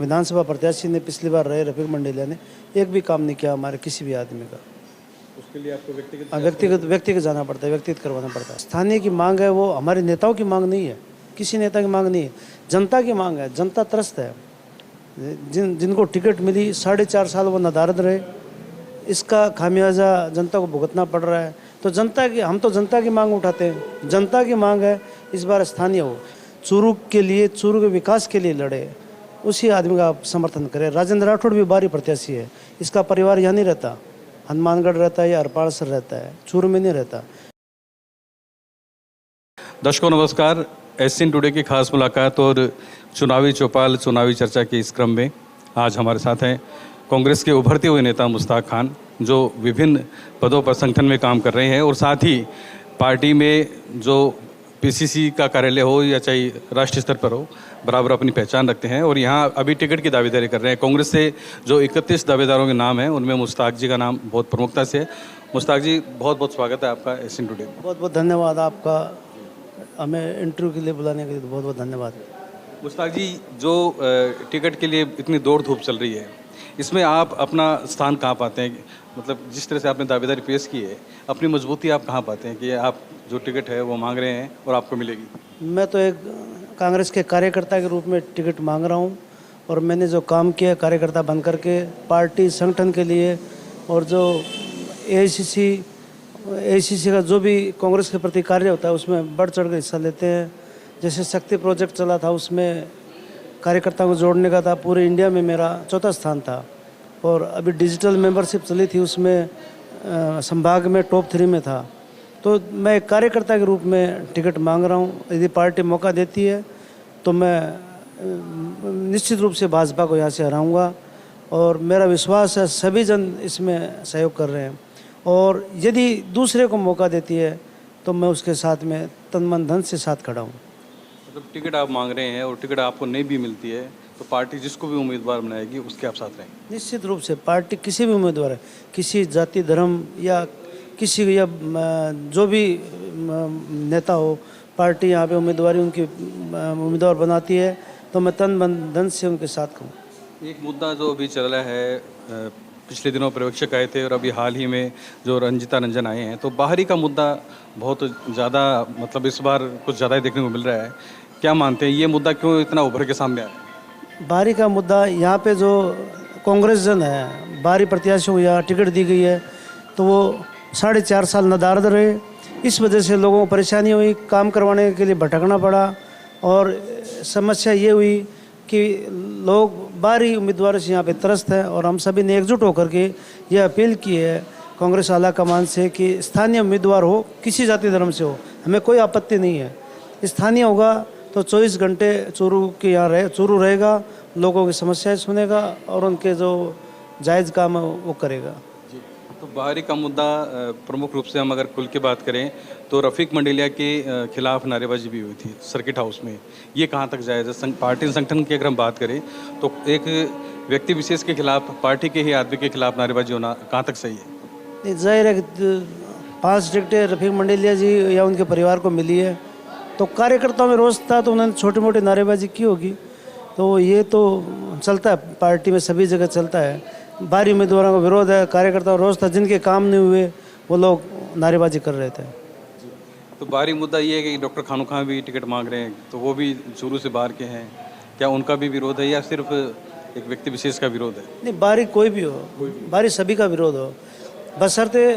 विधानसभा प्रत्याशी ने पिछली बार रहे रफीक मंडेलिया ने एक भी काम नहीं किया हमारे किसी भी आदमी का। उसके लिए आपको व्यक्तिगत जाना पड़ता है, व्यक्तिगत करवाना पड़ता है। स्थानीय की मांग है, वो हमारे नेताओं की मांग नहीं है, किसी नेता की मांग नहीं है, जनता की मांग है। जनता त्रस्त है, जिनको टिकट मिली 4.5 साल वो नदारद रहे, इसका खामियाजा जनता को भुगतना पड़ रहा है। तो हम तो जनता की मांग उठाते हैं। जनता की मांग है इस बार स्थानीय हो, चूरू के लिए, चूरू के विकास के लिए लड़े, उसी आदमी का आप समर्थन करें। राजेंद्र राठौड़ भी बाहरी प्रत्याशी है, इसका परिवार यहाँ नहीं रहता, हनुमानगढ़ रहता है या हरपाड़सर रहता है, चूरू में नहीं रहता। दर्शकों नमस्कार, एससीएन टुडे की खास मुलाकात और चुनावी चौपाल, चुनावी चर्चा के इस क्रम में आज हमारे साथ हैं कांग्रेस के उभरते हुए नेता मुश्ताक खान, जो विभिन्न पदों पर संगठन में काम कर रहे हैं और साथ ही पार्टी में जो पीसीसी का कार्यालय हो या चाहे राष्ट्रीय स्तर पर हो, बराबर अपनी पहचान रखते हैं और यहाँ अभी टिकट की दावेदारी कर रहे हैं। कांग्रेस से जो 31 दावेदारों के नाम हैं उनमें मुश्ताक जी का नाम बहुत प्रमुखता से है। मुश्ताक जी, बहुत बहुत स्वागत है आपका एससीएन टुडे। बहुत बहुत धन्यवाद आपका, हमें इंटरव्यू के लिए बुलाने के लिए बहुत बहुत धन्यवाद। मुश्ताक जी, जो टिकट के लिए इतनी दौड़ धूप चल रही है, इसमें आप अपना स्थान कहाँ पाते हैं? मतलब जिस तरह से आपने दावेदारी पेश की है, अपनी मजबूती आप कहाँ पाते हैं कि आप जो टिकट है वो मांग रहे हैं और आपको मिलेगी? मैं तो एक कांग्रेस के कार्यकर्ता के रूप में टिकट मांग रहा हूँ और मैंने जो काम किया कार्यकर्ता बन करके पार्टी संगठन के लिए, और जो एआईसीसी का जो भी कांग्रेस के प्रति कार्य होता है उसमें बढ़ चढ़ कर हिस्सा लेते हैं। जैसे शक्ति प्रोजेक्ट चला था, उसमें कार्यकर्ताओं को जोड़ने का था, पूरे इंडिया में मेरा 4था स्थान था। और अभी डिजिटल मेंबरशिप चली थी, उसमें संभाग में टॉप 3 में था। तो मैं एक कार्यकर्ता के रूप में टिकट मांग रहा हूँ। यदि पार्टी मौका देती है तो मैं निश्चित रूप से भाजपा को यहाँ से हराऊँगा और मेरा विश्वास है सभी जन इसमें सहयोग कर रहे हैं। और यदि दूसरे को मौका देती है तो मैं उसके साथ में तन मन धन से साथ खड़ा हूँ। मतलब टिकट आप मांग रहे हैं और टिकट आपको नहीं भी मिलती है तो पार्टी जिसको भी उम्मीदवार बनाएगी उसके आप साथ रहेंगे? निश्चित रूप से पार्टी किसी भी उम्मीदवार है, किसी जाति धर्म या किसी या जो भी नेता हो, पार्टी यहाँ पे उम्मीदवार बनाती है तो मैं तन मन धन से उनके साथ हूँ। एक मुद्दा जो अभी चल रहा है, पिछले दिनों पर्यवेक्षक आए थे और अभी हाल ही में जो रंजिता रंजन आए हैं, तो बाहरी का मुद्दा बहुत ज़्यादा, मतलब इस बार कुछ ज़्यादा ही देखने को मिल रहा है। क्या मानते हैं ये मुद्दा क्यों इतना उभर के सामने आया? बाहरी का मुद्दा, यहाँ पे जो कांग्रेस जन है, बाहरी प्रत्याशियों को यहाँ टिकट दी गई है तो वो 4.5 साल नदारद रहे। इस वजह से लोगों को परेशानी हुई, काम करवाने के लिए भटकना पड़ा और समस्या ये हुई कि लोग बाहरी उम्मीदवारों से यहाँ पे त्रस्त हैं। और हम सभी ने एकजुट होकर के यह अपील की है कांग्रेस आला कमान से कि स्थानीय उम्मीदवार हो, किसी जाति धर्म से हो, हमें कोई आपत्ति नहीं है। स्थानीय होगा तो 24 घंटे चूरू रहेगा, लोगों की समस्याएं सुनेगा और उनके जो जायज़ काम है वो करेगा। तो बाहरी का मुद्दा प्रमुख रूप से हम अगर खुल के बात करें तो रफीक मंडेलिया के खिलाफ नारेबाजी भी हुई थी सर्किट हाउस में। ये कहाँ तक जायज़ है? पार्टी संगठन की अगर हम बात करें तो एक व्यक्ति विशेष के खिलाफ, पार्टी के ही आदमी के खिलाफ नारेबाजी होना कहाँ तक सही है? जाहिर है 5 टिकटें रफीक मंडेलिया जी या उनके परिवार को मिली है तो कार्यकर्ताओं में रोष था तो उन्होंने छोटी मोटी नारेबाजी की होगी। तो ये तो चलता है, पार्टी में सभी जगह चलता है। बाहरी उम्मीदवारों का विरोध है, कार्यकर्ताओं का रोष था, जिनके काम नहीं हुए वो लोग नारेबाजी कर रहे थे। तो बाहरी मुद्दा ये है कि डॉक्टर खानू खान भी टिकट मांग रहे हैं, तो वो भी चूरू से बाहर के हैं, क्या उनका भी विरोध है या सिर्फ एक व्यक्ति विशेष का विरोध है? नहीं, बाहरी कोई भी हो, बाहरी सभी का विरोध हो, बशर्ते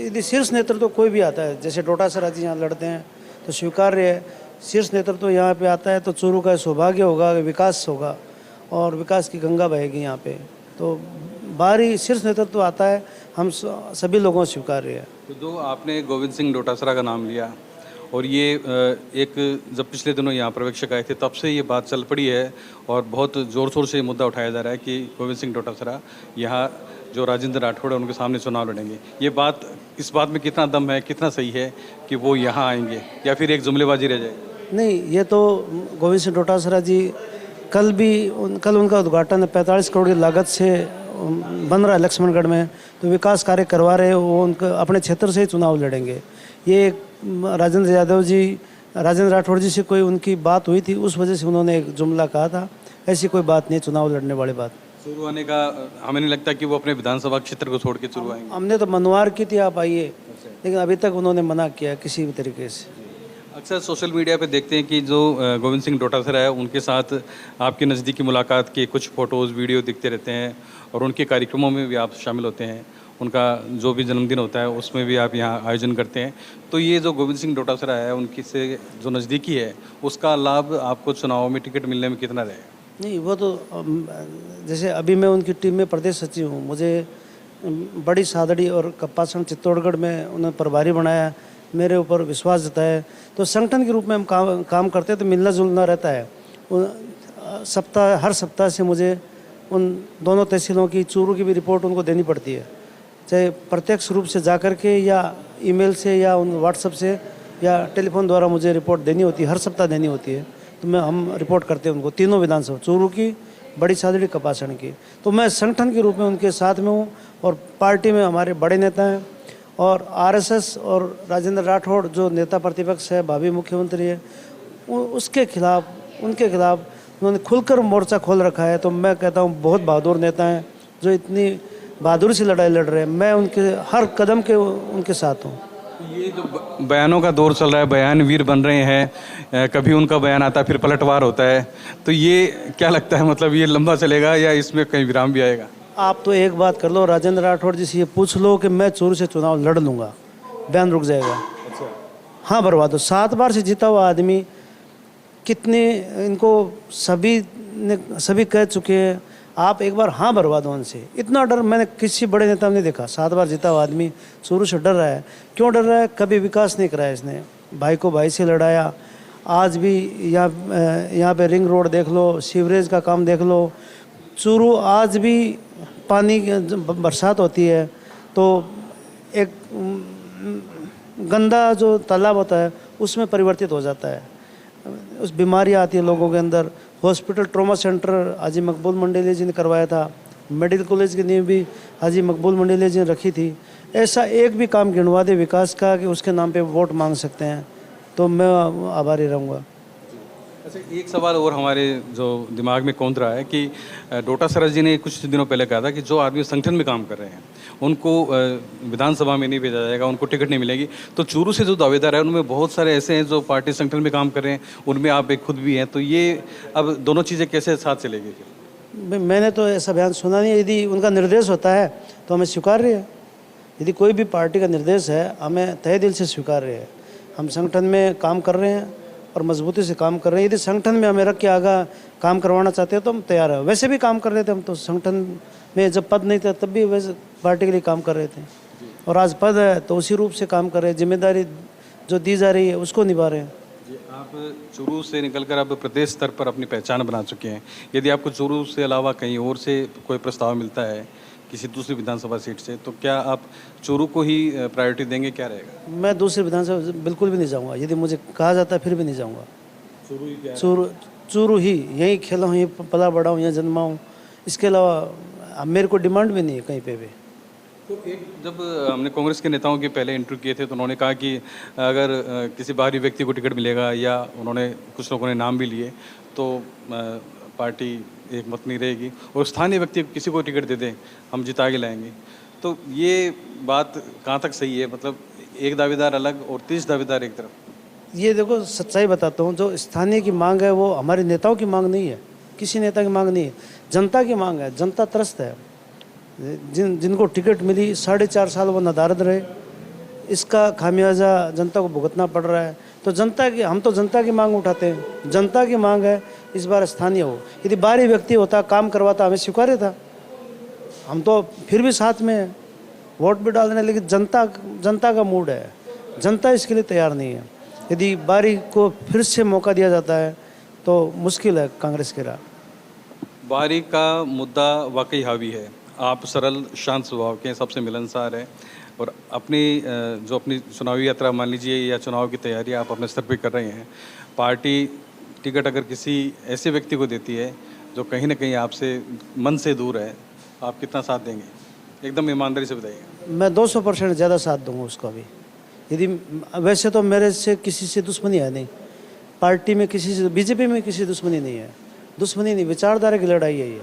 यदि शीर्ष नेतृत्व कोई भी आता है। जैसे डोटासरा जी यहाँ लड़ते हैं तो स्वीकार्य है, शीर्ष नेतृत्व यहाँ पे आता है तो चूरू का सौभाग्य होगा, विकास होगा और विकास की गंगा बहेगी यहाँ पे। तो बाहरी शीर्ष नेतृत्व आता है, हम सभी लोगों को स्वीकार्य है। तो जो आपने गोविंद सिंह डोटासरा का नाम लिया और ये एक जब पिछले दिनों यहाँ पर्यवेक्षक आए थे तब से ये बात चल पड़ी है और बहुत ज़ोर शोर से ये मुद्दा उठाया जा रहा है कि गोविंद सिंह डोटासरा यहाँ जो राजेंद्र राठौड़ है उनके सामने चुनाव लड़ेंगे। ये बात, इस बात में कितना दम है, कितना सही है कि वो यहाँ आएंगे या फिर एक जुमलेबाजी रह जाएगी? नहीं, ये तो गोविंद सिंह डोटासरा जी कल उनका उद्घाटन 45 करोड़ की लागत से बन रहा है लक्ष्मणगढ़ में, तो विकास कार्य करवा रहे हैं, वो उनका अपने क्षेत्र से ही चुनाव लड़ेंगे। ये राजेंद्र राठौड़ जी से कोई उनकी बात हुई थी, उस वजह से उन्होंने एक जुमला कहा था। ऐसी कोई बात नहीं, चुनाव लड़ने वाली बात। चूरू आने का हमें नहीं लगता कि वो अपने विधानसभा क्षेत्र को छोड़ के चूरू आएंगे। हमने तो मनवार की थी आप आइए, लेकिन अभी तक उन्होंने मना किया किसी भी तरीके से। अक्सर सोशल मीडिया पे देखते हैं कि जो गोविंद सिंह डोटासरा है उनके साथ आपकी नज़दीकी मुलाकात के कुछ फ़ोटोज़ वीडियो दिखते रहते हैं और उनके कार्यक्रमों में भी आप शामिल होते हैं। उनका जो भी जन्मदिन होता है उसमें भी आप यहाँ आयोजन करते हैं। तो ये जो गोविंद सिंह डोटासरा है उनकी से जो नज़दीकी है उसका लाभ आपको चुनाव में टिकट मिलने में कितना रहेगा? नहीं, वो तो जैसे अभी मैं उनकी टीम में प्रदेश सचिव हूँ, मुझे बड़ी सादड़ी और कप्पासन चित्तौड़गढ़ में उन्हें प्रभारी बनाया, मेरे ऊपर विश्वास जताया। तो संगठन के रूप में हम काम करते हैं तो मिलना जुलना रहता है। हर सप्ताह से मुझे उन दोनों तहसीलों की, चूरू की भी रिपोर्ट उनको देनी पड़ती है, चाहे प्रत्यक्ष रूप से जाकर के या ईमेल से या उन व्हाट्सएप से या टेलीफोन द्वारा मुझे रिपोर्ट देनी होती है, हर सप्ताह देनी होती है। तो हम रिपोर्ट करते हैं उनको, तीनों विधानसभा, चूरू की, बड़ी सादड़ी, कपासन की। तो मैं संगठन के रूप में उनके साथ में हूँ और पार्टी में हमारे बड़े नेता हैं और आरएसएस और राजेंद्र राठौड़ जो नेता प्रतिपक्ष है, भावी मुख्यमंत्री है, उनके खिलाफ उन्होंने खुलकर मोर्चा खोल रखा है। तो मैं कहता हूँ बहुत बहादुर नेता हैं जो इतनी बहादुरी से लड़ाई लड़ रहे हैं। मैं उनके हर कदम के उनके साथ हूँ। ये जो बयानों का दौर चल रहा है, बयान वीर बन रहे हैं, कभी उनका बयान आता है फिर पलटवार होता है, तो ये क्या लगता है, मतलब ये लंबा चलेगा या इसमें कहीं विराम भी आएगा? आप तो एक बात कर लो, राजेंद्र राठौड़ जी से ये पूछ लो कि मैं चूरू से चुनाव लड़ लूँगा, बयान रुक जाएगा। अच्छा। हाँ भरवा दो। 7 बार से जीता हुआ आदमी, कितने इनको सभी कह चुके हैं, आप एक बार हाँ भरवा दो उनसे। इतना डर मैंने किसी बड़े नेता में नहीं देखा। 7 बार जीता हुआ आदमी चूरू से डर रहा है। क्यों डर रहा है? कभी विकास नहीं कराया इसने, भाई को भाई से लड़ाया। आज भी यहाँ पे रिंग रोड देख लो, सीवरेज का काम देख लो। चूरू आज भी पानी, बरसात होती है तो एक गंदा जो तालाब होता है उसमें परिवर्तित हो जाता है, उस बीमारियाँ आती है लोगों के अंदर। हॉस्पिटल ट्रॉमा सेंटर हाजी मकबूल मंडेलिया जी ने करवाया था, मेडिकल कॉलेज की नींव भी हाजी मकबूल मंडेलिया जी ने रखी थी। ऐसा एक भी काम गिनवा दे विकास का कि उसके नाम पे वोट मांग सकते हैं, तो मैं आभारी रहूँगा। अच्छा, एक सवाल और हमारे जो दिमाग में कौंध रहा है कि डोटासरा जी ने कुछ दिनों पहले कहा था कि जो आदमी संगठन में काम कर रहे हैं उनको विधानसभा में नहीं भेजा जाएगा, उनको टिकट नहीं मिलेगी। तो चूरू से जो दावेदार है उनमें बहुत सारे ऐसे हैं जो पार्टी संगठन में काम कर रहे हैं, उनमें आप एक खुद भी हैं। तो ये अब दोनों चीज़ें कैसे साथ चलेगी? मैंने तो ऐसा बयान सुना नहीं। यदि उनका निर्देश होता है तो हमें स्वीकार्य है। यदि कोई भी पार्टी का निर्देश है हमें तहे दिल से स्वीकार्य है। हम संगठन में काम कर रहे हैं और मजबूती से काम कर रहे हैं। यदि संगठन में हमें रख के आगे काम करवाना चाहते हैं तो हम तैयार हैं। वैसे भी काम कर रहे थे हम तो संगठन में, जब पद नहीं था तब भी वैसे पार्टी के लिए काम कर रहे थे, और आज पद है तो उसी रूप से काम कर रहे हैं। जिम्मेदारी जो दी जा रही है उसको निभा रहे हैं। आप चूरू से निकलकर अब प्रदेश स्तर पर अपनी पहचान बना चुके हैं। यदि आपको चूरू से अलावा कहीं और से कोई प्रस्ताव मिलता है किसी दूसरी विधानसभा सीट से, तो क्या आप चूरू को ही प्रायोरिटी देंगे? क्या रहेगा? मैं दूसरी विधानसभा बिल्कुल भी नहीं जाऊँगा। यदि मुझे कहा जाता है फिर भी नहीं जाऊँगा। चूरू ही, यहीं खेला हूँ, यहीं पला बड़ा हूँ, यहाँ जन्मा हूँ। इसके अलावा मेरे को डिमांड भी नहीं है कहीं पे भी। तो एक जब हमने कांग्रेस के नेताओं के पहले इंटरव्यू किए थे तो उन्होंने कहा कि अगर किसी बाहरी व्यक्ति को टिकट मिलेगा, या उन्होंने कुछ लोगों ने नाम भी लिए, तो पार्टी एक मत नहीं रहेगी, और स्थानीय व्यक्ति किसी को टिकट दे दें हम जिता के लाएंगे। तो ये बात कहाँ तक सही है? मतलब एक दावेदार अलग और 30 दावेदार एक तरफ। ये देखो, सच्चाई बताता हूँ, जो स्थानीय की मांग है वो हमारे नेताओं की मांग नहीं है, किसी नेता की मांग नहीं है, जनता की मांग है। जनता त्रस्त है। जिनको टिकट मिली 4.5 साल वो नदारद रहे, इसका खामियाजा जनता को भुगतना पड़ रहा है। तो हम तो जनता की मांग उठाते हैं। जनता की मांग है इस बार स्थानीय हो। यदि बाहरी व्यक्ति होता, काम करवाता, हमें स्वीकार्य था। हम तो फिर भी साथ में हैं, वोट भी डाल रहे हैं, लेकिन जनता का मूड है, जनता इसके लिए तैयार नहीं है। यदि बाहरी को फिर से मौका दिया जाता है तो मुश्किल है कांग्रेस के राह। बाहरी का मुद्दा वाकई हावी है। आप सरल शांत स्वभाव के, सबसे मिलनसार है, और अपनी चुनावी यात्रा मान लीजिए या चुनाव की तैयारी आप अपने स्तर पर कर रहे हैं। पार्टी टिकट अगर किसी ऐसे व्यक्ति को देती है जो कहीं ना कहीं आपसे मन से दूर है, आप कितना साथ देंगे? एकदम ईमानदारी से बताइए। मैं 200% ज़्यादा साथ दूंगा उसका भी। यदि वैसे तो मेरे से किसी से दुश्मनी है नहीं, पार्टी में किसी से, बीजेपी में किसी दुश्मनी नहीं है। दुश्मनी नहीं, विचारधारा की लड़ाई है ये।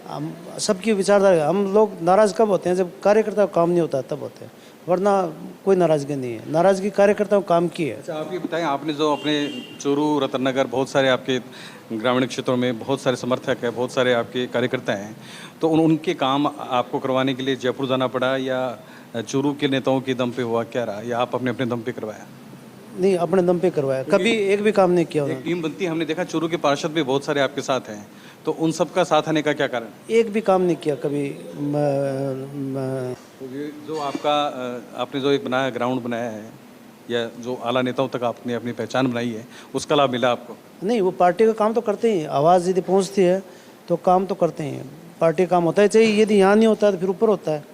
हम सबकी विचारधारा, हम लोग नाराज़ कब होते हैं? जब कार्यकर्ता का काम नहीं होता तब होते हैं, वरना कोई नाराज़गी नहीं है। नाराज़गी कार्यकर्ताओं को काम की है। अच्छा, आप ये बताएं, आपने जो अपने चूरू, रतनगर, बहुत सारे आपके ग्रामीण क्षेत्रों में बहुत सारे समर्थक हैं, बहुत सारे आपके कार्यकर्ता हैं, तो उनके काम आपको करवाने के लिए जयपुर जाना पड़ा या चूरू के नेताओं के दम पे हुआ, क्या रहा, या आप अपने अपने दम पे करवाया? नहीं, अपने दम पे करवाया, कभी एक भी काम नहीं किया एक उन्होंने। टीम बनती है, हमने देखा चूरू के पार्षद भी बहुत सारे आपके साथ हैं, तो उन सब का साथ आने का क्या कारण? एक भी काम नहीं किया कभी। तो ये जो आपका आपने जो एक बनाया, ग्राउंड बनाया है, या जो आला नेताओं तक आपने अपनी पहचान बनाई है, उसका लाभ मिला आपको? नहीं, वो पार्टी का काम तो करते ही, आवाज़ यदि पहुंचती है तो काम तो करते हैं। पार्टी का काम होता है, चाहिए यदि यहाँ नहीं होता है तो फिर ऊपर होता है।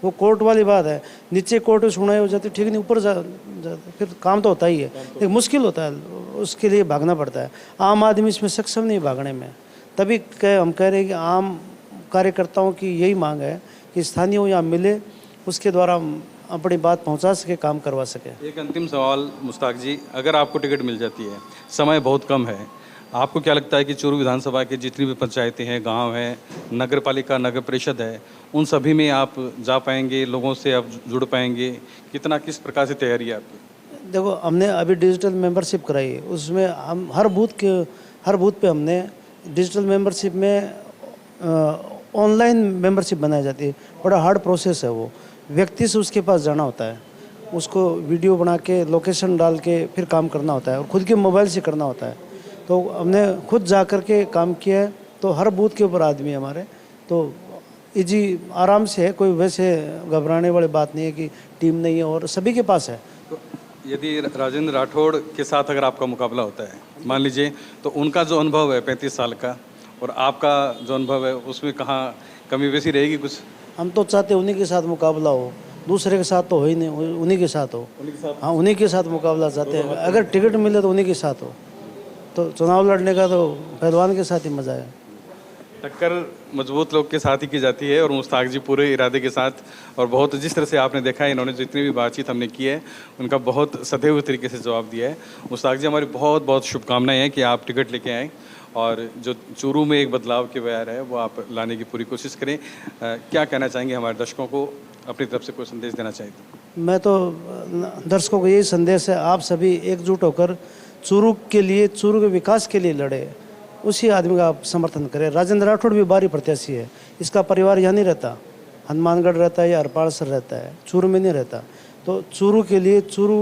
वो कोर्ट वाली बात है, नीचे कोर्ट में सुनाई हो जाती है, ठीक नहीं, ऊपर जाता फिर काम तो होता ही है। एक मुश्किल होता है, उसके लिए भागना पड़ता है। आम आदमी इसमें सक्षम नहीं भागने में, तभी हम कह रहे हैं कि आम कार्यकर्ताओं की यही मांग है कि स्थानीय यहाँ मिले, उसके द्वारा हम अपनी बात पहुंचा सके, काम करवा सके। एक अंतिम सवाल मुश्ताक जी, अगर आपको टिकट मिल जाती है, समय बहुत कम है, आपको क्या लगता है कि चूरू विधानसभा की जितनी भी पंचायतें हैं, गांव हैं, नगर पालिका, नगर परिषद है, उन सभी में आप जा पाएंगे, लोगों से आप जुड़ पाएंगे? कितना, किस प्रकार से तैयारी है आपकी? देखो, हमने अभी डिजिटल मेंबरशिप कराई है, उसमें हम हर बूथ पे हमने डिजिटल मेंबरशिप में ऑनलाइन मेंबरशिप बनाई जाती है। बड़ा हार्ड प्रोसेस है वो, व्यक्ति से उसके पास जाना होता है, उसको वीडियो बना के लोकेशन डाल के फिर काम करना होता है, और खुद के मोबाइल से करना होता है। तो हमने खुद जा कर के काम किया है, तो हर बूथ के ऊपर आदमी है हमारे, तो इजी आराम से है, कोई वैसे घबराने वाली बात नहीं है कि टीम नहीं है, और सभी के पास है। तो यदि राजेंद्र राठौड़ के साथ अगर आपका मुकाबला होता है, मान लीजिए, तो उनका जो अनुभव है 35 साल का और आपका जो अनुभव है, उसमें कहाँ कमी बेसी रहेगी कुछ? हम तो चाहते उन्हीं के साथ मुकाबला हो, दूसरे के साथ तो हो ही नहीं, उन्हीं के साथ हो। हाँ, उन्हीं के साथ मुकाबला चाहते हैं। अगर टिकट मिले तो उन्हीं के साथ हो, तो चुनाव लड़ने का तो पहलवान के साथ ही मजा है। टक्कर मजबूत लोग के साथ ही की जाती है, और मुश्ताक जी पूरे इरादे के साथ, और बहुत जिस तरह से आपने देखा है, इन्होंने जितनी भी बातचीत हमने की है उनका बहुत सधे हुए तरीके से जवाब दिया है। मुश्ताक जी, हमारी बहुत बहुत शुभकामनाएं हैं कि आप टिकट लेके आएँ, और जो चूरू में एक बदलाव की बयार है वो आप लाने की पूरी कोशिश करें। क्या कहना चाहेंगे हमारे दर्शकों को, अपनी तरफ से कोई संदेश देना चाहिए? मैं तो दर्शकों को यही संदेश है, आप सभी एकजुट होकर चूरू के लिए, चूरू के विकास के लिए लड़े, उसी आदमी का आप समर्थन करें। राजेंद्र राठौड़ भी बाहरी प्रत्याशी है, इसका परिवार यहाँ नहीं रहता, हनुमानगढ़ रहता है या हरपालसर रहता है, चूरू में नहीं रहता। तो चूरू के लिए, चूरू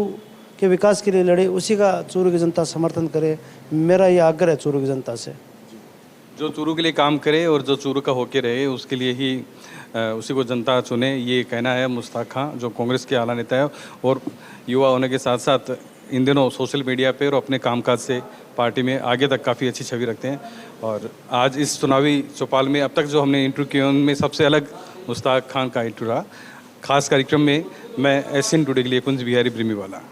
के विकास के लिए लड़े, उसी का चूरू की जनता समर्थन करे। मेरा ये आग्रह है चूरू की जनता से। जो चूरू के लिए काम करे और जो चूरू का होके रहे, उसके लिए ही उसी को जनता चुने, ये कहना है मुश्ताक खां, जो कांग्रेस के आला नेता है और युवा होने के साथ साथ इन दिनों सोशल मीडिया पे और अपने कामकाज से पार्टी में आगे तक काफ़ी अच्छी छवि रखते हैं। और आज इस चुनावी चौपाल में अब तक जो हमने इंटरव्यू किए उनमें सबसे अलग मुश्ताक खां का इंटरव्यू रहा। खास कार्यक्रम में मैं एसएन टुडे के लिए कुंज बिहारी ब्रिमीवाला।